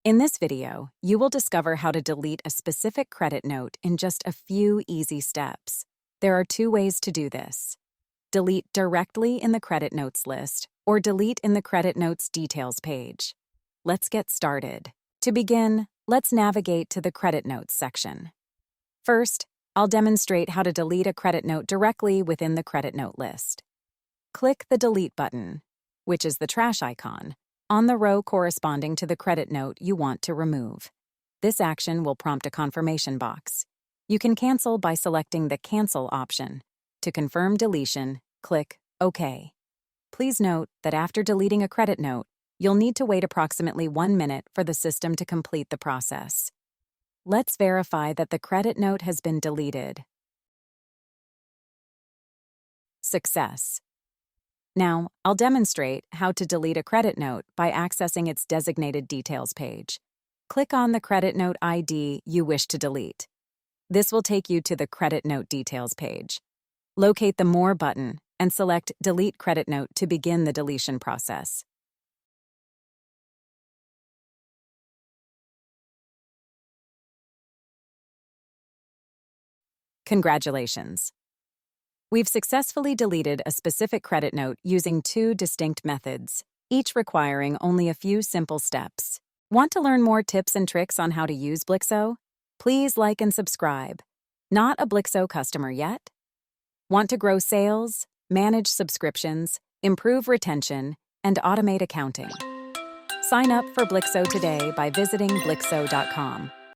In this video, you will discover how to delete a specific credit note in just a few easy steps. There are two ways to do this. Delete directly in the credit notes list or delete in the credit notes details page. Let's get started. To begin, let's navigate to the credit notes section. First, I'll demonstrate how to delete a credit note directly within the credit note list. Click the Delete button, which is the trash icon, on the row corresponding to the credit note you want to remove. This action will prompt a confirmation box. You can cancel by selecting the Cancel option. To confirm deletion, click OK. Please note that after deleting a credit note, you'll need to wait approximately 1 minute for the system to complete the process. Let's verify that the credit note has been deleted. Success. Now, I'll demonstrate how to delete a credit note by accessing its designated details page. Click on the credit note ID you wish to delete. This will take you to the credit note details page. Locate the More button and select Delete Credit Note to begin the deletion process. Congratulations! We've successfully deleted a specific credit note using 2 distinct methods, each requiring only a few simple steps. Want to learn more tips and tricks on how to use Blixo? Please like and subscribe. Not a Blixo customer yet? Want to grow sales, manage subscriptions, improve retention, and automate accounting? Sign up for Blixo today by visiting Blixo.com.